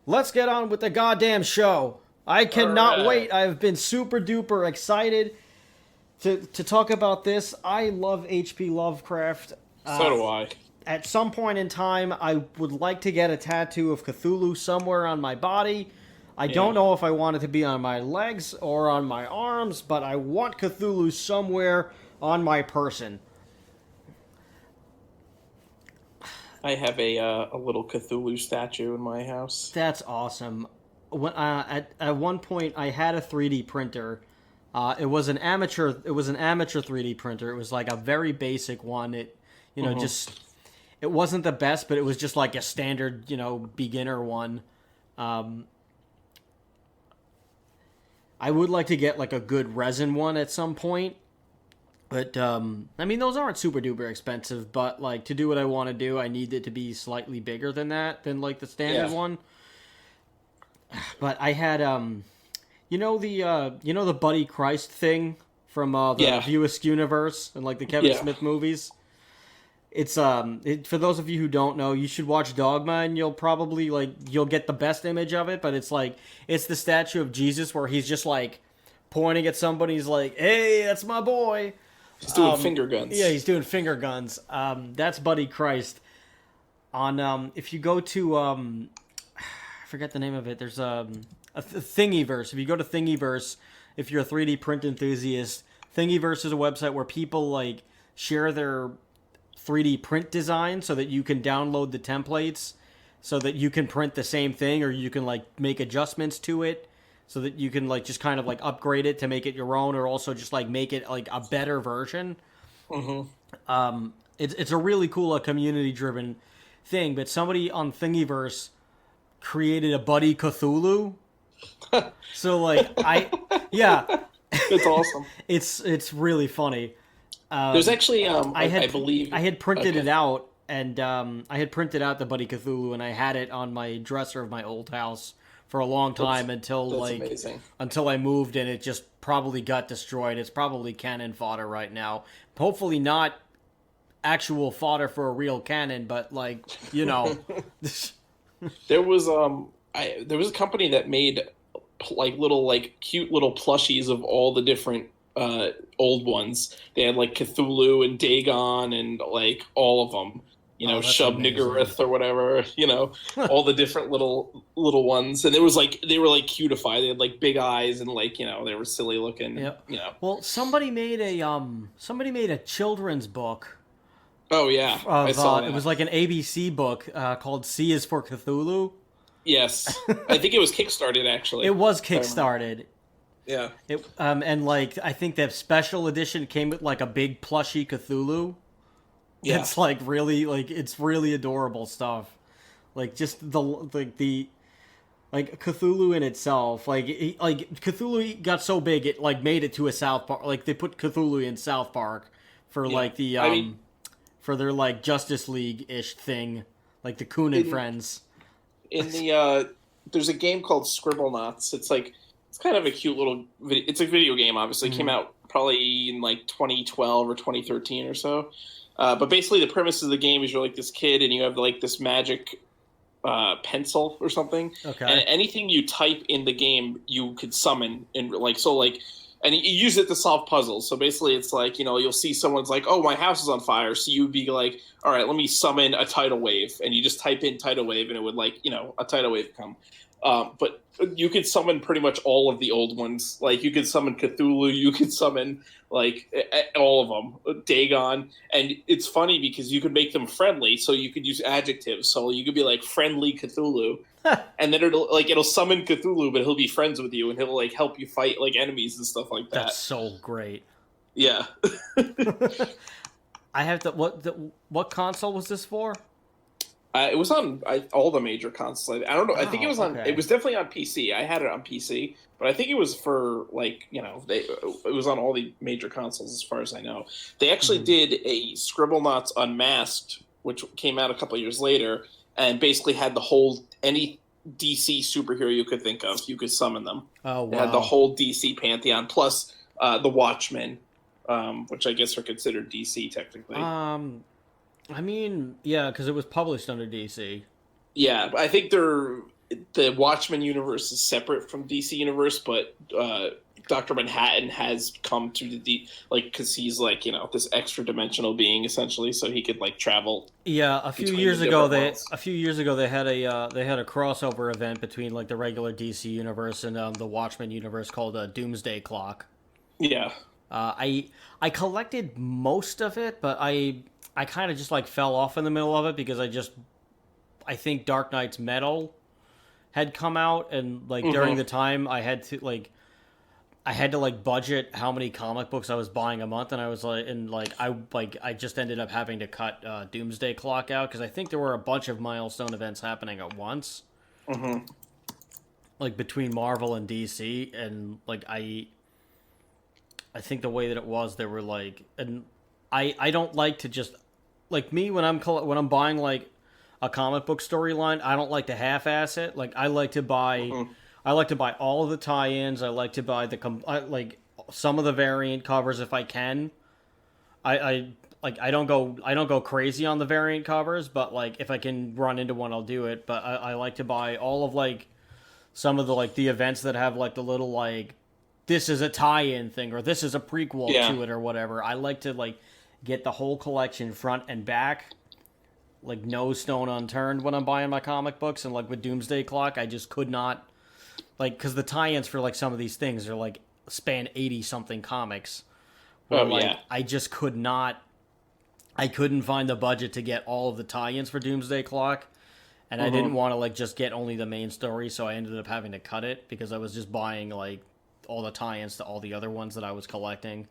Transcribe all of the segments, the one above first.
let's get on with the goddamn show. I All cannot right. wait. I've been super duper excited to talk about this. I love H.P. Lovecraft. So Uh, do I. at some point in time, I would like to get a tattoo of Cthulhu somewhere on my body. I don't Yeah. know if I want it to be on my legs or on my arms, but I want Cthulhu somewhere on my person. I have a little Cthulhu statue in my house. That's awesome. At one point, I had a 3D printer. It was an amateur. It was an amateur 3D printer. It was like a very basic one. Hmm. Just it wasn't the best, but it was just like a standard, beginner one. Um, I would like to get like a good resin one at some point. But I mean, those aren't super duper expensive. But like to do what I want to do, I need it to be slightly bigger than that, than like the standard Yeah. one. But I had the Buddy Christ thing from the Yeah. View Askew universe and like the Kevin Yeah. Smith movies. For those of you who don't know, you should watch Dogma and you'll get the best image of it. But it's the statue of Jesus where he's just like pointing at somebody. He's like, "Hey, that's my boy." He's doing finger Yeah, guns. he's doing finger guns. That's Buddy Christ. On If you go to I forget the name of it. There's Thingiverse. If you go to Thingiverse, if you're a 3D print enthusiast, Thingiverse is a website where people like share their 3D print design so that you can download the templates so that you can print the same thing or you can like make adjustments to it so that you can like just kind of like upgrade it to make it your own or also just like make it like a better version. Hmm. It's a really cool community driven thing, but somebody on Thingiverse created a Buddy Cthulhu. So like yeah, It's awesome. it's really funny. There's actually I I believe. had printed Okay. it out, and I had printed out the Buddy Cthulhu, and I had it on my dresser of my old house for a long That's time until that's amazing. I moved, and it just probably got destroyed. It's probably cannon fodder right now. Hopefully not actual fodder for a real cannon, but like you know, There was a company that made like little like cute little plushies of all the different old ones. They had like Cthulhu and Dagon and like all of them. oh, that's Shub amazing. Niggurath or whatever. All the different little ones, and it was like they were like cutified. They had like big eyes and like they were silly looking. Yep. Well, somebody made a children's book Oh yeah, I of saw it was that. like an ABC book called C is for Cthulhu. Yes, I think it was kickstarted actually. It was If I remember. kickstarted. Yeah. And like I think the special edition came with like a big plushy Cthulhu. Yeah. It's really adorable stuff. Like just the like Cthulhu in itself, like Cthulhu got so big it like made it to a South Park. Like they put Cthulhu in South Park for Yeah. like the I mean, for their like Justice League ish thing, like the Coon and in Friends. in the there's a game called Scribblenauts. It's kind of a cute little video. It's a video game. Obviously, it came Mhm. out probably in like 2012 or 2013 or so. But basically, the premise of the game is you're like this kid and you have like this magic pencil or something, and Okay. anything you type in the game you could summon in like so like. And you use it to solve puzzles. So basically, it's like you'll see someone's like, "Oh, my house is on fire." So you'd be like, "All right, let me summon a tidal wave," and you just type in tidal wave, and it would like a tidal wave come. But you could summon pretty much all of the old ones. Like you could summon Cthulhu, you could summon like all of them, Dagon, and it's funny because you could make them friendly. So you could use adjectives. So you could be like friendly Cthulhu, and then it'll summon Cthulhu, but he'll be friends with you, and he'll like help you fight like enemies and stuff like That's that. so great. Yeah. I have to what console was this for? It was on all the major consoles. I don't know. I think it Oh, was on. It okay. was definitely on PC. I had it on PC, but I think it was for like it was on all the major consoles as far as I know. They actually Mhm. did a Scribblenauts Unmasked, which came out a couple years later, and basically had the whole any DC superhero you could think of. You could summon them. Oh It had the wow. whole DC pantheon plus the Watchmen, which I guess are considered DC technically. I mean, yeah, because it was published under DC. Yeah, I think they're the Watchmen universe is separate from DC universe, but Dr. Manhattan has come to the because he's like, this extra dimensional being essentially, so he could like travel. Yeah, between the different worlds. a few years ago they had a crossover event between like the regular DC universe and the Watchmen universe called Doomsday Clock. Yeah. I collected most of it, but I kind of just like fell off in the middle of it because I think Dark Knight's Metal had come out, and like during the time I had to budget how many comic books I was buying a month, and I was I just ended up having to cut Doomsday Clock out because I think there were a bunch of milestone events happening at once, like between Marvel and DC, and like I think the way that it was, there were like, and I don't like to just like me when I'm buying like a comic book storyline, I don't like to half-ass it. Like I like to buy all of the tie-ins. I like to buy like some of the variant covers if I can. I don't go crazy on the variant covers, but like if I can run into one, I'll do it. But I like to buy all of like some of the like the events that have like the little like this is a tie-in thing or this is a prequel to it or whatever. I like to like get the whole collection front and back, like no stone unturned when I'm buying my comic books. And like with Doomsday Clock, I just could not, like, because the tie-ins for like some of these things are like span 80 something comics. Where, I just could not. I couldn't find the budget to get all of the tie-ins for Doomsday Clock, and I didn't want to like just get only the main story, so I ended up having to cut it because I was just buying like all the tie-ins to all the other ones that I was collecting.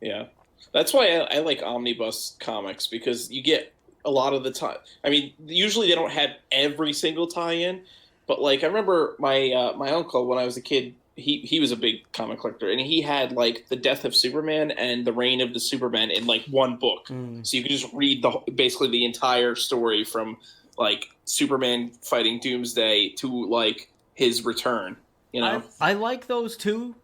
Yeah, that's why I like omnibus comics, because you get a lot of the time. I mean, usually they don't have every single tie-in, but like I remember my my uncle when I was a kid. He was a big comic collector, and he had like the Death of Superman and the Reign of the Superman in like one book. So you could just read basically the entire story from like Superman fighting Doomsday to like his return. You know, I like those too,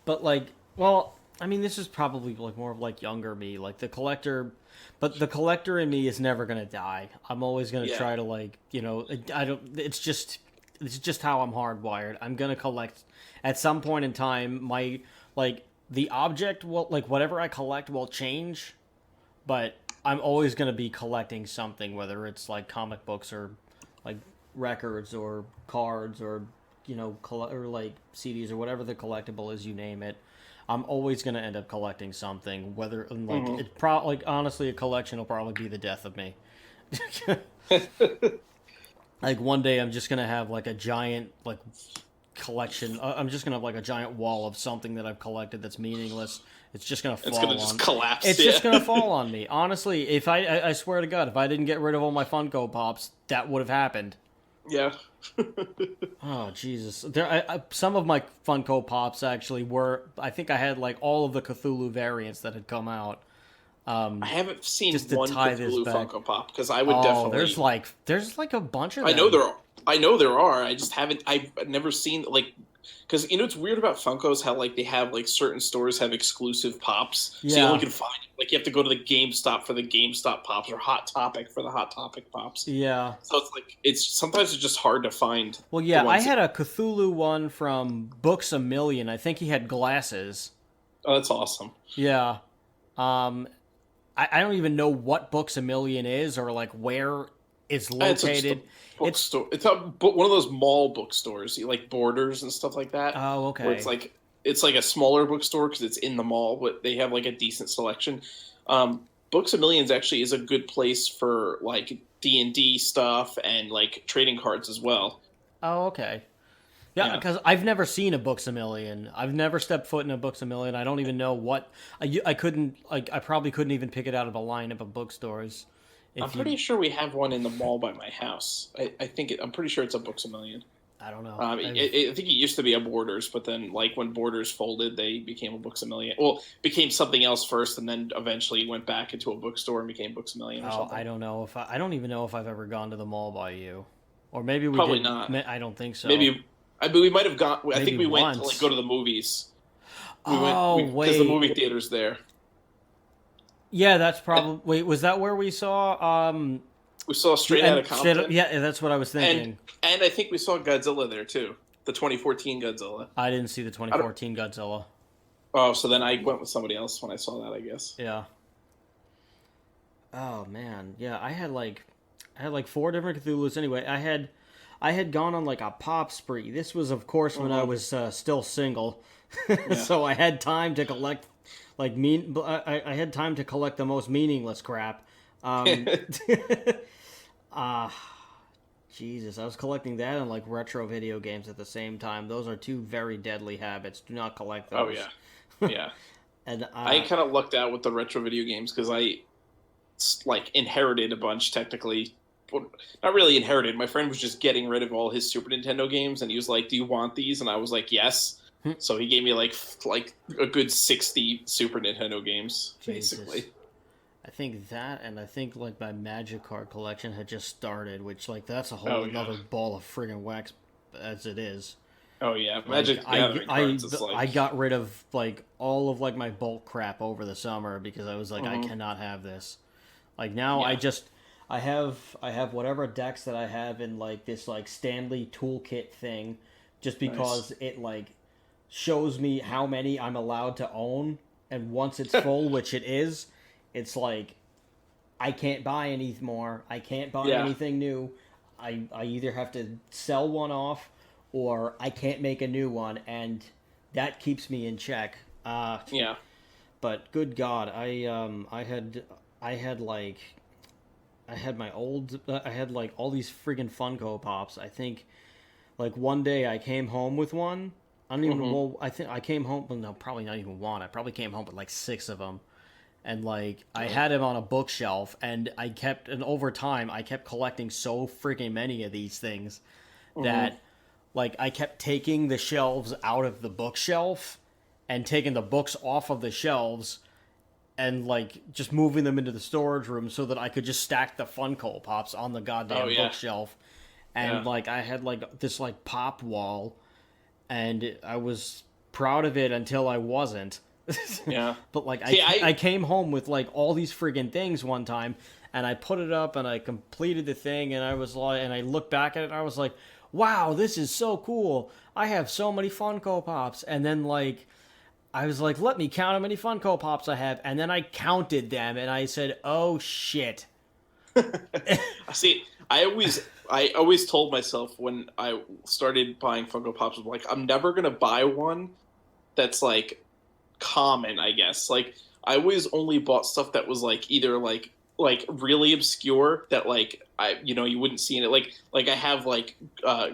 but like, well, I mean, this is probably like more of like younger me, like the collector. But the collector in me is never gonna die. I'm always gonna try to like, I don't. It's just how I'm hardwired. I'm gonna collect at some point in time. My like the object will, like, whatever I collect will change, but I'm always gonna be collecting something, whether it's like comic books or like records or cards or or like CDs or whatever the collectible is, you name it. I'm always gonna end up collecting something. Whether like like honestly, a collection will probably be the death of me. Like one day I'm just gonna have like a giant like collection. I'm just gonna have like a giant wall of something that I've collected that's meaningless. It's just gonna fall. It's gonna just collapse. It's just gonna fall on me. Honestly, if I swear to God, if I didn't get rid of all my Funko Pops, that would have happened. Yeah. Oh Jesus! Some of my Funko Pops actually were. I think I had like all of the Cthulhu variants that had come out. I haven't seen just to one tie Cthulhu this back. Funko Pop, because I would definitely. There's like a bunch of them. I know there are. I just haven't. I've never seen like, because it's weird about Funkos how like they have like certain stores have exclusive pops, so you only can find like you have to go to the GameStop for the GameStop pops or Hot Topic for the Hot Topic pops. Yeah. So it's like sometimes it's just hard to find. Well, yeah, I had a Cthulhu one from Books A Million. I think he had glasses. Oh, that's awesome. Yeah. I don't even know what Books A Million is or like where it's located. It's one of those mall bookstores, like Borders and stuff like that. Oh, okay. Where it's like a smaller bookstore because it's in the mall, but they have like a decent selection. Books A Millions actually is a good place for like D&D stuff and like trading cards as well. Oh, okay. Yeah, because I've never seen a Books A Million. I've never stepped foot in a Books A Million. I don't even know what I couldn't like. I probably couldn't even pick it out of a lineup of bookstores. I'm pretty sure we have one in the mall by my house. I'm pretty sure it's a Books A Million. I don't know. I think it used to be a Borders, but then like when Borders folded, they became a Books A Million. Well, became something else first, and then eventually went back into a bookstore and became Books A Million. Or something. I don't know I don't even know if I've ever gone to the mall by you, or maybe we probably did. Not. I don't think so. Maybe. I mean, we might have gone. I think we went once. to like go to the movies. Wait, because the movie theater's there. Yeah, that's probably. Wait, was that where we saw We saw Straight Outta Compton. Yeah, that's what I was thinking. And I think we saw Godzilla there too. The 2014 Godzilla. I didn't see the 2014 Godzilla. Oh, so then I went with somebody else when I saw that, I guess. Yeah. Oh man, yeah. I had like 4 different Cthulhu's. Anyway, I had gone on like a pop spree. This was, of course, when I was still single, so I had time to collect I had time to collect the most meaningless crap. Jesus, I was collecting that and like retro video games at the same time. Those are 2 very deadly habits. Do not collect those. Oh yeah, yeah. And I kind of lucked out with the retro video games because I like inherited a bunch technically. Well, not really inherited. My friend was just getting rid of all his Super Nintendo games, and he was like, "Do you want these?" And I was like, "Yes." So he gave me like a good 60 Super Nintendo games, basically. Jesus. I think that, and I think like my Magic card collection had just started, which like that's a whole another ball of friggin' wax as it is. Oh yeah, Magic Gathering cards is like... I got rid of like all of like my bulk crap over the summer because I was like, I cannot have this. Like now I have whatever decks that I have in like this like Stanley toolkit thing, just because it like shows me how many I'm allowed to own, and once it's full, which it is, it's like I can't buy any more. I can't buy anything new. I either have to sell one off or I can't make a new one, and that keeps me in check. Yeah. But good God, I had like all these friggin' Funko Pops. I think like one day I came home with one. I don't even know. I think I came home. Well, no, probably not even one. I probably came home with like 6 of them. And like I had him on a bookshelf, and over time I kept collecting so freaking many of these things that like I kept taking the shelves out of the bookshelf and taking the books off of the shelves and like just moving them into the storage room so that I could just stack the Funko Pops on the goddamn bookshelf. And like I had like this like pop wall, and I was proud of it until I wasn't. Yeah. But like I came home with like all these friggin' things one time, and I put it up and I completed the thing, and I was like, and I looked back at it and I was like, wow, this is so cool. I have so many Funko Pops. And then like I was like, let me count how many Funko Pops I have, and then I counted them and I said, oh shit. See, I always told myself when I started buying Funko Pops, I'm like, I'm never gonna buy one that's like common, I guess. Like I always only bought stuff that was like either like really obscure that like you wouldn't see in it. Like I have like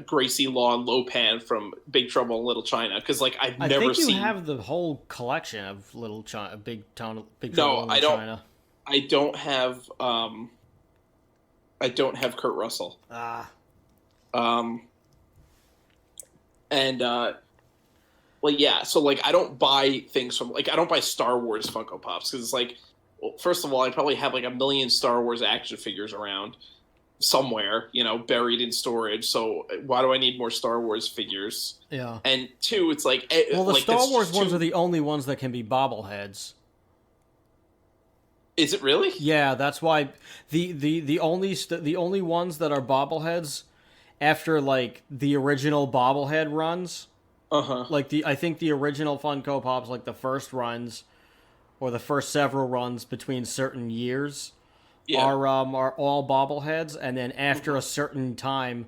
Gracie Law and Lopan from Big Trouble in Little China because like I've never seen. I think you have the whole collection of Little China, Big Trouble in China. I don't have Kurt Russell. Like, yeah, so, like, I don't buy things from, like, I don't buy Star Wars Funko Pops, because it's like, well, first of all, I probably have, like, 1,000,000 Star Wars action figures around somewhere, buried in storage, so why do I need more Star Wars figures? Yeah. And 2, it's like... Well, the like, Star Wars ones are the only ones that can be bobbleheads. Is it really? Yeah, that's why the only ones that are bobbleheads after, like, the original bobblehead runs... Like I think the original Funko Pops, like the first runs, or the first several runs between certain years, are all bobbleheads, and then after a certain time,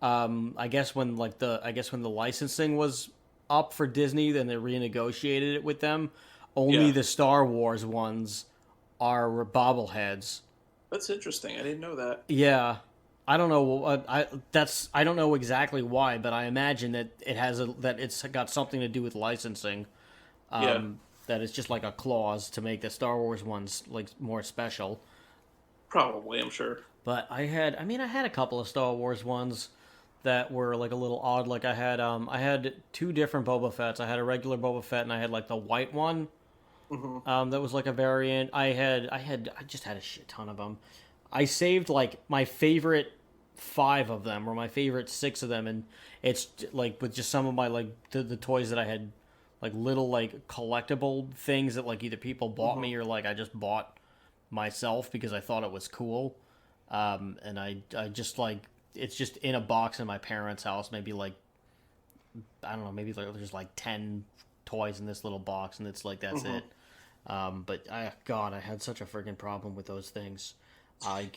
I guess when the licensing was up for Disney, then they renegotiated it with them. Only the Star Wars ones are bobbleheads. That's interesting. I didn't know that. Yeah. I don't know. I don't know exactly why, but I imagine that it's got something to do with licensing. That it's just like a clause to make the Star Wars ones like more special. Probably, I'm sure. But I had a couple of Star Wars ones that were like a little odd. Like I had 2 different Boba Fetts. I had a regular Boba Fett, and I had like the white one. That was like a variant. I just had a shit ton of them. I saved like my favorite 5 of them, or my favorite 6 of them, and it's like with just some of my like the toys that I had, like little like collectible things that like either people bought me or like I just bought myself because I thought it was cool. And I just like it's just in a box in my parents' house. Maybe like I don't know, maybe like there's like 10 toys in this little box, and it's like that's it. But God, I had such a freaking problem with those things. I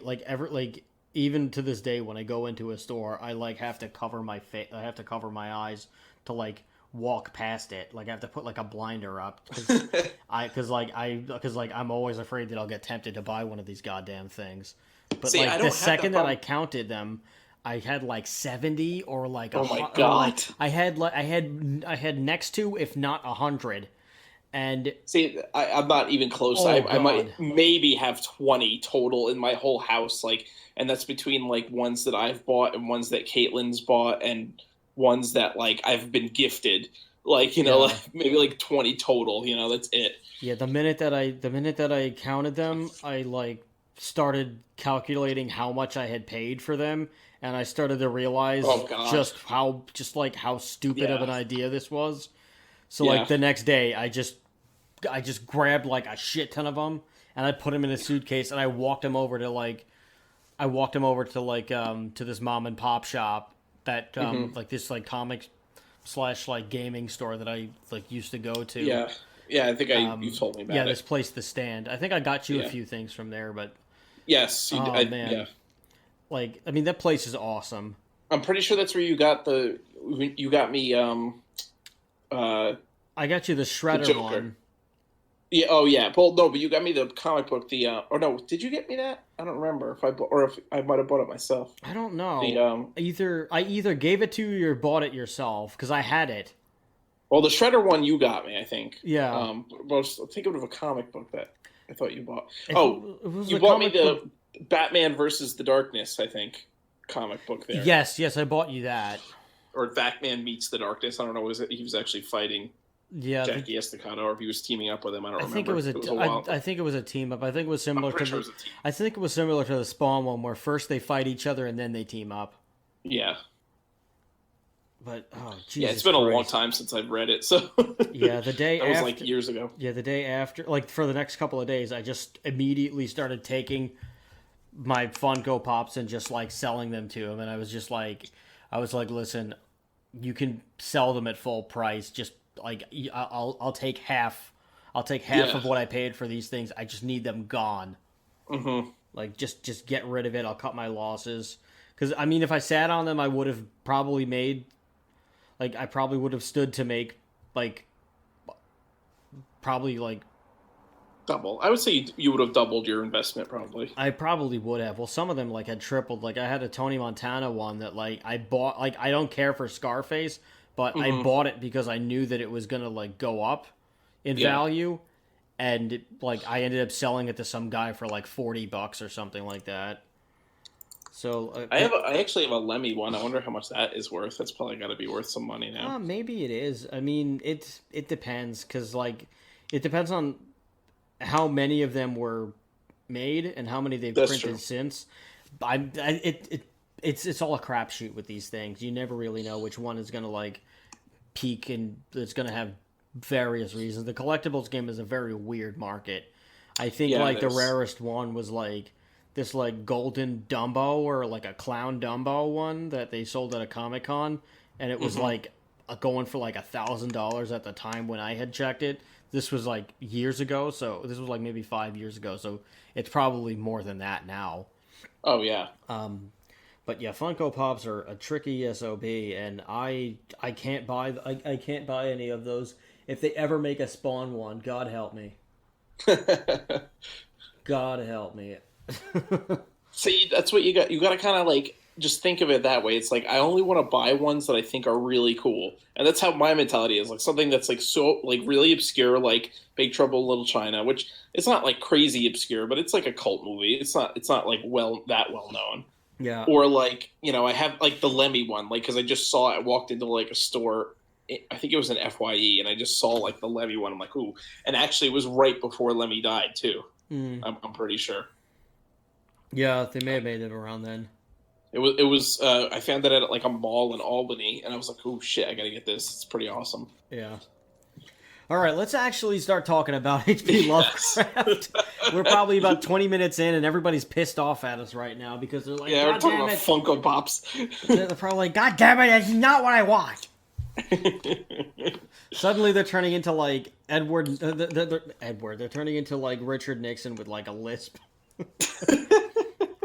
like even to this day when I go into a store, I like have to cover my face. I have to cover my eyes to like walk past it. Like I have to put like a blinder up because I'm always afraid that I'll get tempted to buy one of these goddamn things. But See, like the second that I counted them, I had like 70 or like oh my God. I had next to if not 100. And see, I'm not even close. Oh, I might God. maybe have 20 total in my whole house, like, and that's between like ones that I've bought and ones that Caitlin's bought and ones that like I've been gifted. Like, you know, Yeah. like maybe like 20 total. You know, that's it. Yeah, the minute that I counted them, I like started calculating how much I had paid for them, and I started to realize Oh, God. how stupid of Yeah. an idea this was. So Yeah. like the next day, I just grabbed like a shit ton of them, and I put them in a suitcase, and I walked them over to to this mom and pop shop that like this like comic slash like gaming store that I like used to go to. Yeah. Yeah, I think you told me about Yeah, it. this place, The Stand. I think I got you a Yeah. few things from there, but Yes. oh man, Yeah. like I mean that place is awesome. I'm pretty sure that's where you got me I got you the Shredder Joker. one. yeah, oh yeah. Well, no, but you got me the comic book. Or no, did you get me that? I don't remember if I might have bought it myself. I don't know. The I either gave it to you or bought it yourself because I had it. well, the Shredder one you got me, I think. Yeah. But I was thinking of a comic book that I thought you bought. It was you the bought me comic the book- Batman versus the Darkness, I think, comic book there. Yes, I bought you that. Or Batman meets the Darkness. I don't know. He was actually fighting Yeah, Jackie Estacado, or if he was teaming up with him. I don't remember. think it was while. I think it was a team up. I think it was similar I'm pretty to sure it was a team. I think it was similar to the Spawn one where first they fight each other and then they team up. Yeah. But oh Jesus, Yeah, it's been a long Christ. time since I've read it, so Yeah, the day that was after, like years ago. Yeah, the day after, like for the next couple of days, I just immediately started taking my Funko Pops and just like selling them to him, and I was like, listen, you can sell them at full price. Just like I'll take half. I'll take half Yeah. of what I paid for these things. I just need them gone. Mm-hmm. Like just get rid of it. I'll cut my losses. Because I mean, if I sat on them, I would have probably made. Like I probably would have stood to make like. Probably like Double. I would say you would have doubled your investment probably. I probably would have. Well, some of them like had tripled. Like I had a Tony Montana one that like I bought. Like I don't care for Scarface, but I bought it because I knew that it was gonna like go up in value, and like I ended up selling it to some guy for like $40 or something like that. So I actually have a Lemmy one. I wonder how much that is worth. That's probably got to be worth some money now. maybe it is. I mean, it depends because like it depends on how many of them were made and how many they've That's printed true. since. It's all a crapshoot with these things. You never really know which one is gonna like peak, and it's gonna have various reasons. The collectibles game is a very weird market. I think Yeah, like it the is. rarest one was like this like golden Dumbo or like a clown Dumbo one that they sold at a Comic-Con, and it was like going for like $1,000 at the time when I had checked it. This was like years ago, so this was like maybe 5 years ago, so it's probably more than that now. Oh yeah. But yeah, Funko Pops are a tricky SOB, and I can't buy I can't buy any of those. If they ever make a Spawn one, God help me. God help me. See, that's what you got. You got to kind of like just think of it that way. It's like I only want to buy ones that I think are really cool, and that's how my mentality is. Like something that's like so like really obscure, like Big Trouble in Little China, which it's not like crazy obscure, but it's like a cult movie. It's not like well known. Yeah. Or like I have like the Lemmy one, like because I just saw it. I walked into like a store. I think it was an FYE, and I just saw like the Lemmy one. I'm like, ooh, and actually it was right before Lemmy died too. I'm pretty sure. Yeah, they may have made it around then. It was. I found it at like a mall in Albany, and I was like, "Oh shit, I gotta get this. It's pretty awesome." Yeah. All right, let's actually start talking about H.P. Lovecraft. We're probably about 20 minutes in, and everybody's pissed off at us right now because they're like, Yeah, we're God talking damn about it. Funko Pops. They're probably like, God damn it, that's not what I want. Suddenly they're turning into like Edward. They're turning into like Richard Nixon with like a lisp.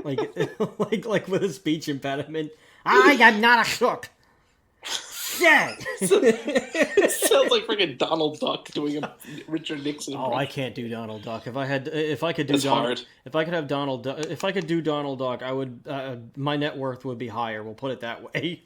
like with a speech impediment. I am not a crook. Shit. Sounds like freaking Donald Duck doing a Richard Nixon Oh, impression. I can't do Donald Duck. If I could do It's hard. if I could have Donald Duck, if I could do Donald Duck, I would. My net worth would be higher. We'll put it that way.